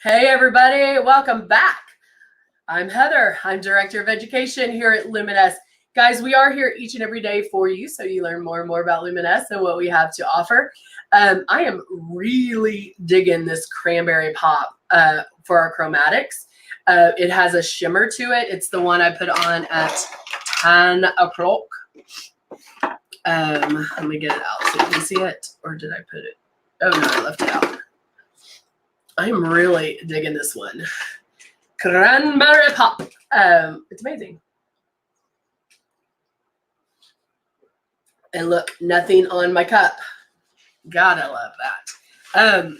Hey everybody, welcome back. I'm Heather. I'm Director of Education here at Luminous. Guys, we are here each and every day for you so you learn more and more about Luminous and what we have to offer. I am really digging this cranberry pop for our chromatics. It has a shimmer to it. It's the one I put on at 10 o'clock. Let me get it out so you can see it. Or did I put it? Oh no, I left it out. I'm really digging this one. Cranberry pop. It's amazing. And look, nothing on my cup. Gotta love that.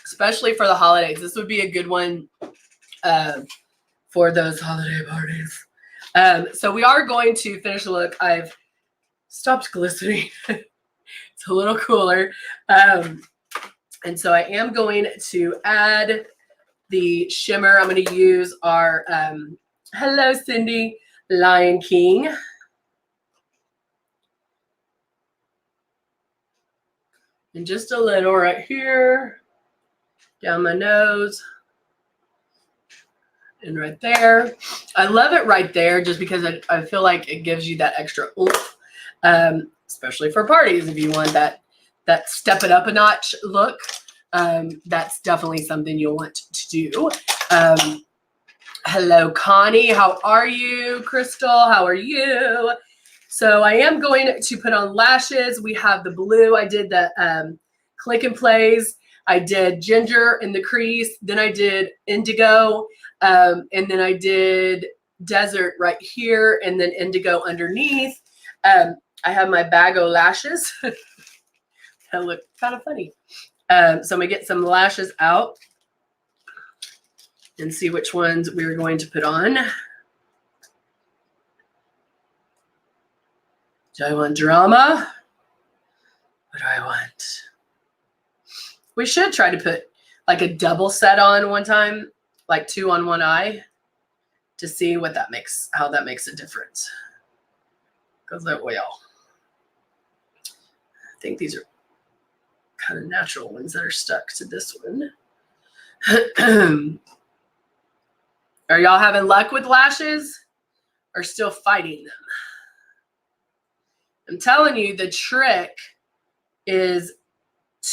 Especially for the holidays. This would be a good one for those holiday parties. So we are going to finish the look. I've stopped glistening. It's a little cooler. And so I am going to add the shimmer. I'm going to use our Hello Cindy Lion King. And just a little right here, down my nose, and right there. I love it right there just because I feel like it gives you that extra oomph, especially for parties. If you want that step it up a notch look, that's definitely something you'll want to do. Hello, Connie. How are you? Crystal, how are you? So I am going to put on lashes. We have the blue. I did the click and plays. I did ginger in the crease. Then I did indigo. And then I did desert right here and then indigo underneath. I have my bag of lashes. That look kind of funny. So I'm going to get some lashes out and see which ones we're going to put on. Do I want drama? What do I want? We should try to put like a double set on one time, like 2 on one eye, to see what that makes, how that makes a difference. Because that will. I think these are kind of natural ones that are stuck to this one. Are y'all having luck with lashes or still fighting them? I'm telling you, the trick is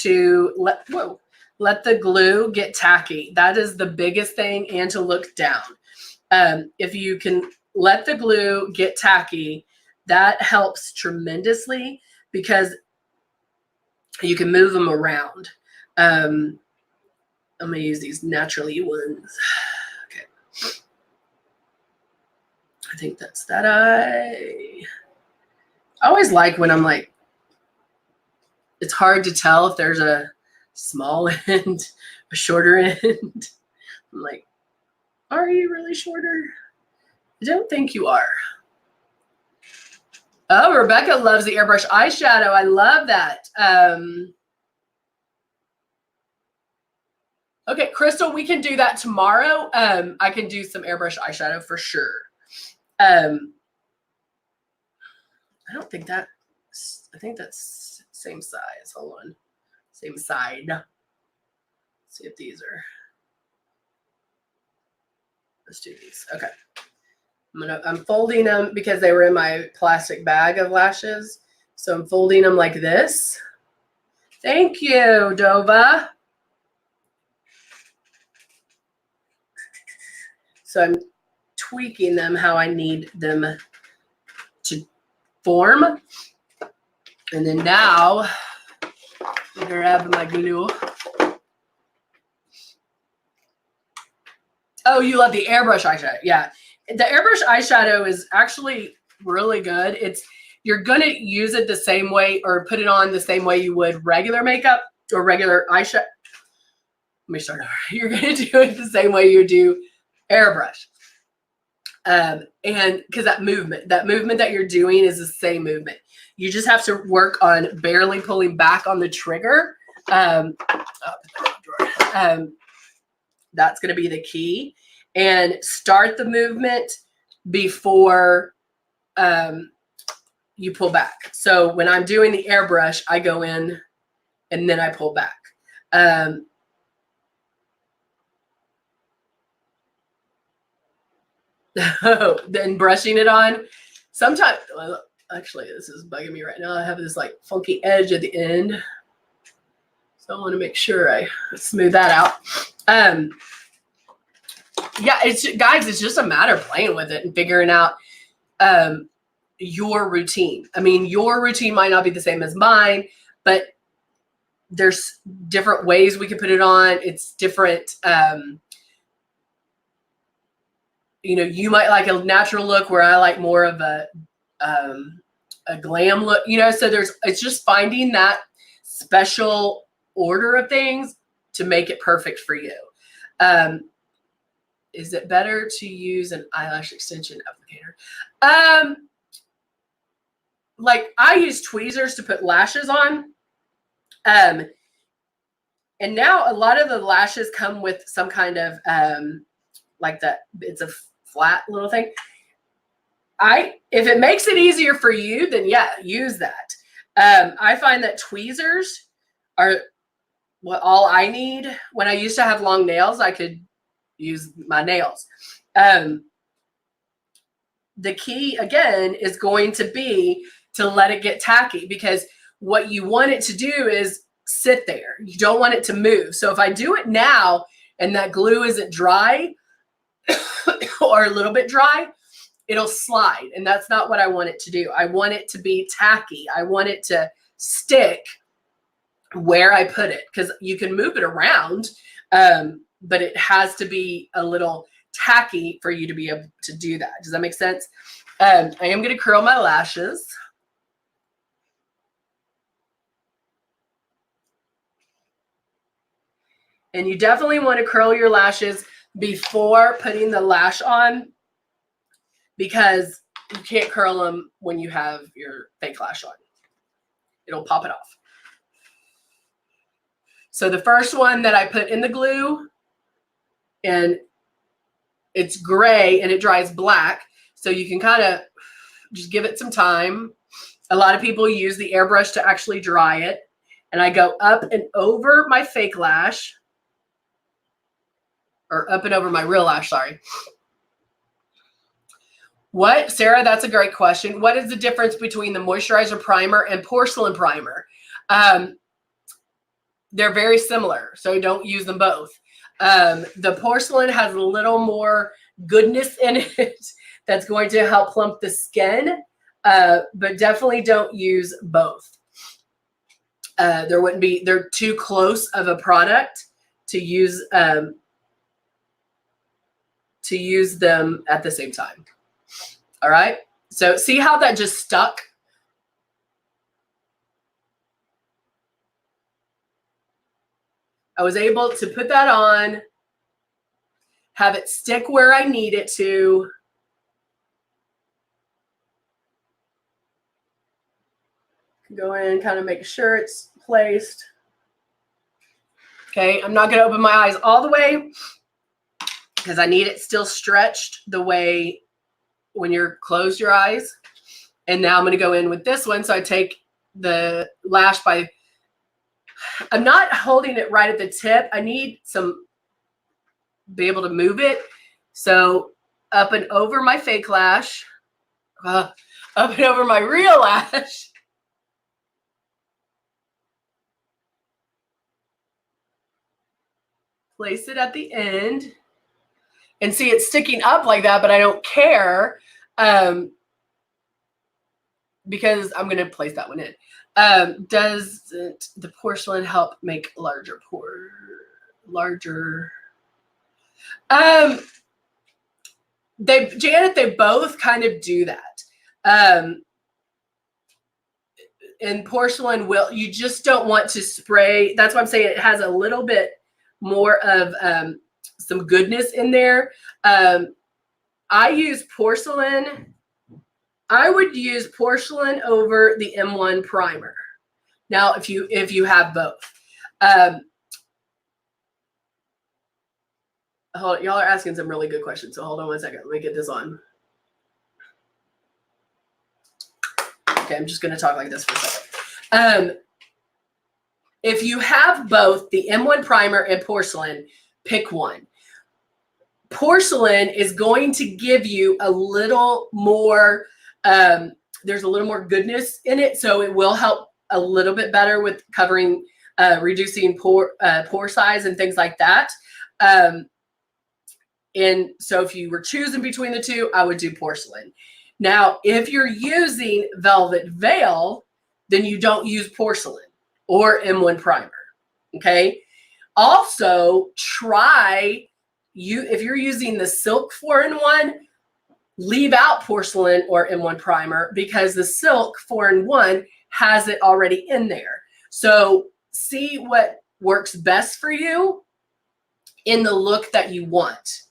to let the glue get tacky. That is the biggest thing, and to look down. If you can let the glue get tacky, that helps tremendously because you can move them around. I'm going to use these naturally ones. Okay. I think that's that eye. I always like when I'm like, it's hard to tell if there's a small end, a shorter end. I'm like, are you really shorter? I don't think you are. Oh, Rebecca loves the airbrush eyeshadow. I love that. Okay, Crystal, we can do that tomorrow. I can do some airbrush eyeshadow for sure. I don't think that, I think that's same size. Hold on. Same side. Let's see if these are, let's do these. Okay. I'm folding them because they were in my plastic bag of lashes. So I'm folding them like this. Thank you, Dova. So I'm tweaking them how I need them to form. And then now I grab my glue. Oh, you love the airbrush eyeshadow. Yeah. The airbrush eyeshadow is actually really good. You're going to use it the same way or put it on the same way you would regular makeup or regular eyeshadow. Let me start over. You're going to do it the same way you do airbrush. And because that movement that you're doing is the same movement. You just have to work on barely pulling back on the trigger. That's going to be the key. And start the movement before you pull back. So when I'm doing the airbrush, I go in and then I pull back. Then brushing it on. Sometimes, well, actually, this is bugging me right now. I have this like funky edge at the end. So I want to make sure I smooth that out. Yeah, guys, it's just a matter of playing with it and figuring out your routine. I mean, your routine might not be the same as mine, but there's different ways we can put it on. It's different. You know, you might like a natural look where I like more of a glam look, you know, so it's just finding that special order of things to make it perfect for you. Is it better to use an eyelash extension applicator? Like I use tweezers to put lashes on. And now a lot of the lashes come with some kind of like that. It's a flat little thing. If it makes it easier for you, then yeah, use that. I find that tweezers are what all I need. When I used to have long nails, I could use my nails. The key again is going to be to let it get tacky, because what you want it to do is sit there. You don't want it to move. So if I do it now and that glue isn't dry or a little bit dry, it'll slide. And that's not what I want it to do. I want it to be tacky. I want it to stick where I put it, because you can move it around, but it has to be a little tacky for you to be able to do that. Does that make sense? I am going to curl my lashes. And you definitely want to curl your lashes before putting the lash on, because you can't curl them when you have your fake lash on. It'll pop it off. So the first one that I put in the glue, and it's gray and it dries black. So you can kind of just give it some time. A lot of people use the airbrush to actually dry it. And I go up and over my fake lash, or up and over my real lash, sorry. What, Sarah, that's a great question. What is the difference between the moisturizer primer and porcelain primer? They're very similar, so don't use them both. The porcelain has a little more goodness in it that's going to help plump the skin, but definitely don't use both. They're too close of a product to use them at the same time. All right, so see how that just stuck? I was able to put that on, have it stick where I need it to. Go in, kind of make sure it's placed. Okay, I'm not going to open my eyes all the way because I need it still stretched the way when you're close your eyes. And now I'm going to go in with this one. So I take the lash by, I'm not holding it right at the tip. I need be able to move it. So up and over my fake lash, up and over my real lash. Place it at the end. And see, it's sticking up like that, but I don't care because I'm going to place that one in. Doesn't the porcelain help make larger pores? Janet, they both kind of do that. And porcelain you just don't want to spray. That's why I'm saying it has a little bit more of some goodness in there. I use porcelain. I would use porcelain over the M1 primer. Now, if you have both. Y'all are asking some really good questions, so hold on one second. Let me get this on. Okay, I'm just going to talk like this for a second. If you have both the M1 primer and porcelain, pick one. Porcelain is going to give you a little more, there's a little more goodness in it. So it will help a little bit better with covering, reducing pore size and things like that. And so if you were choosing between the two, I would do porcelain. Now, if you're using Velvet Veil, then you don't use porcelain or M1 primer, okay? Also, if you're using the Silk 4-in-1, leave out porcelain or M1 primer because the Silk 4-in-1 has it already in there. So see what works best for you in the look that you want.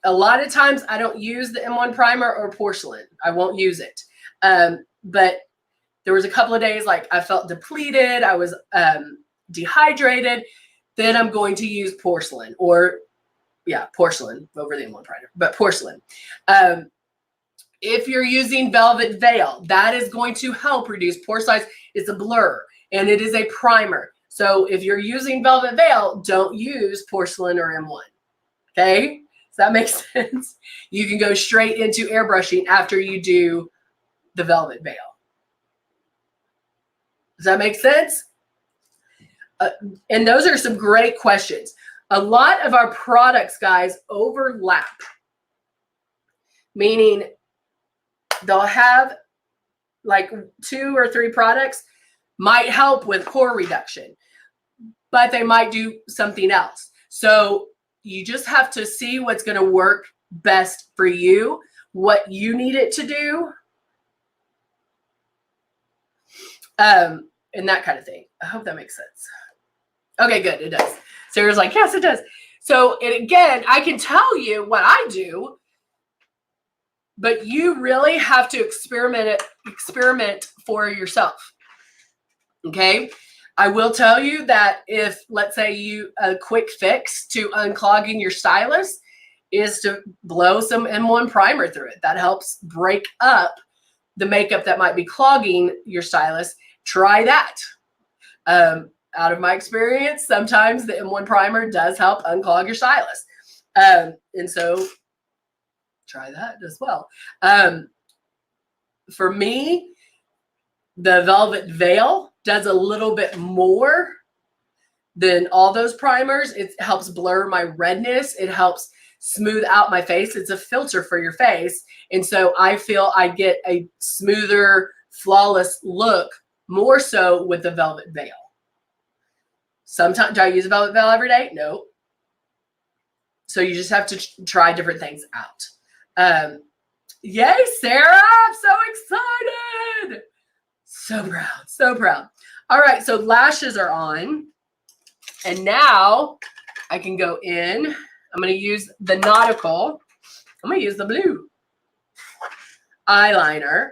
A lot of times I don't use the M1 primer or porcelain. I won't use it. But there was a couple of days like I felt depleted. I was dehydrated. Then I'm going to use porcelain or porcelain over the M1 primer, but porcelain. If you're using Velvet Veil, that is going to help reduce pore size. It's a blur and it is a primer. So if you're using Velvet Veil, don't use porcelain or M1. Okay, does that make sense? You can go straight into airbrushing after you do the Velvet Veil. Does that make sense? And those are some great questions. A lot of our products, guys, overlap, meaning they'll have like 2 or 3 products might help with pore reduction, but they might do something else. So you just have to see what's going to work best for you, what you need it to do, and that kind of thing. I hope that makes sense. Okay, good. It does. Sarah's like, yes, it does. So, and again, I can tell you what I do, but you really have to experiment for yourself. Okay. I will tell you that if, let's say a quick fix to unclogging your stylus is to blow some M1 primer through it. That helps break up the makeup that might be clogging your stylus. Try that. Out of my experience, sometimes the M1 primer does help unclog your stylus. And so try that as well. For me, the Velvet Veil does a little bit more than all those primers. It helps blur my redness. It helps smooth out my face. It's a filter for your face. And so I feel I get a smoother, flawless look more so with the Velvet Veil. Sometimes, do I use a Velvet Veil every day? No. So you just have to try different things out. Yay, Sarah, I'm so excited. So proud, so proud. All right, so lashes are on. And now I can go in. I'm going to use the Nautical. I'm going to use the blue eyeliner.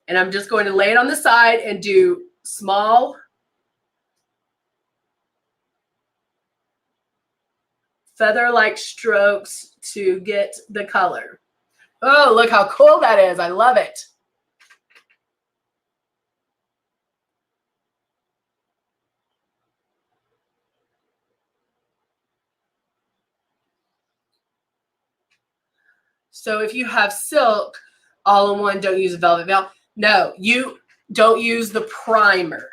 And I'm just going to lay it on the side and do small feather-like strokes to get the color. Oh, look how cool that is. I love it. So if you have silk all-in-one, don't use a Velvet Veil. No, you don't use the primer,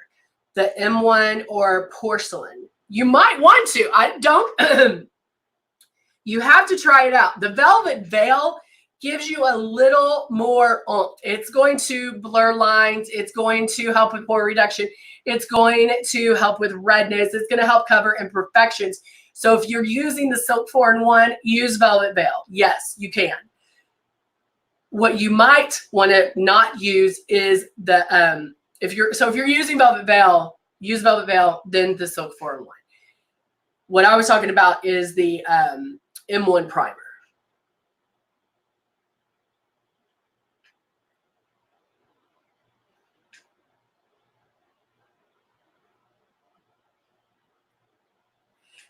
the M1 or porcelain. You might want to. I don't. You have to try it out. The Velvet Veil gives you a little more oomph. It's going to blur lines. It's going to help with pore reduction. It's going to help with redness. It's going to help cover imperfections. So if you're using the Silk 4-in-1, use Velvet Veil. Yes, you can. What you might want to not use is the if you're using Velvet Veil, use Velvet Veil, then the Silk 4-in-1. What I was talking about is the M1 primer.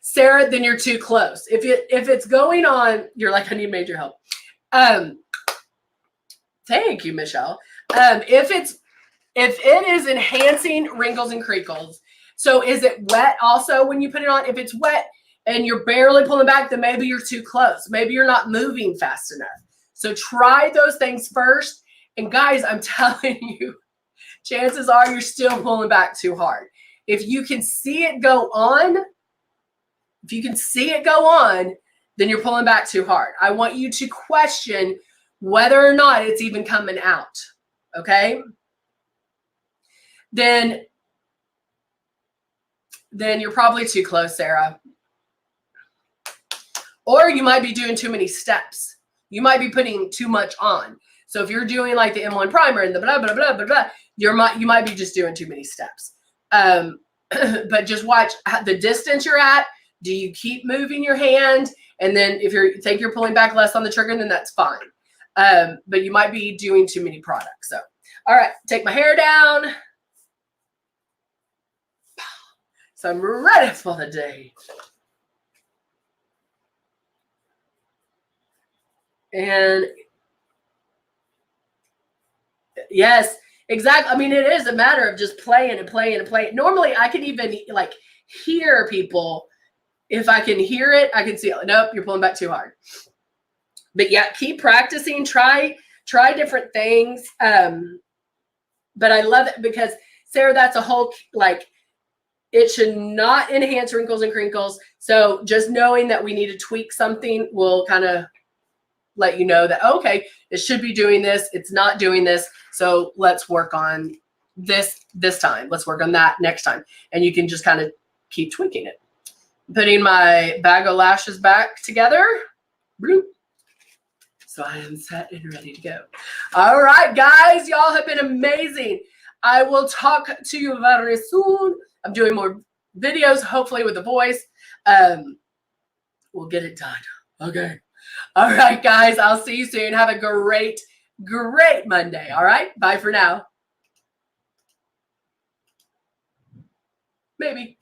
Sarah, then you're too close. If it's going on, you're like, I need major help. Thank you, Michelle. If it is enhancing wrinkles and crinkles, so is it wet also when you put it on? If it's wet, and you're barely pulling back, then maybe you're too close. Maybe you're not moving fast enough. So try those things first. And guys, I'm telling you, chances are you're still pulling back too hard. If you can see it go on, then you're pulling back too hard. I want you to question whether or not it's even coming out. Okay? Then you're probably too close, Sarah. Or you might be doing too many steps. You might be putting too much on. So if you're doing like the M1 primer and the blah, blah, blah, blah, blah, you might be just doing too many steps. But just watch the distance you're at. Do you keep moving your hand? And then if you think you're pulling back less on the trigger, then that's fine. But you might be doing too many products. So, all right, take my hair down. So I'm ready for the day. And yes, exactly. I mean, it is a matter of just playing and playing and playing. Normally, I can even like hear people. If I can hear it, I can see it. Nope, you're pulling back too hard. But yeah, keep practicing. Try different things. But I love it because, Sarah, that's a whole, like, it should not enhance wrinkles and crinkles. So just knowing that we need to tweak something will kind of let you know that, okay, it should be doing this. It's not doing this. So let's work on this time. Let's work on that next time. And you can just kind of keep tweaking it. Putting my bag of lashes back together. Bloop. So I am set and ready to go. All right, guys, y'all have been amazing. I will talk to you very soon. I'm doing more videos, hopefully with a voice. We'll get it done. Okay. All right, guys, I'll see you soon. Have a great, great Monday. All right, bye for now. Maybe.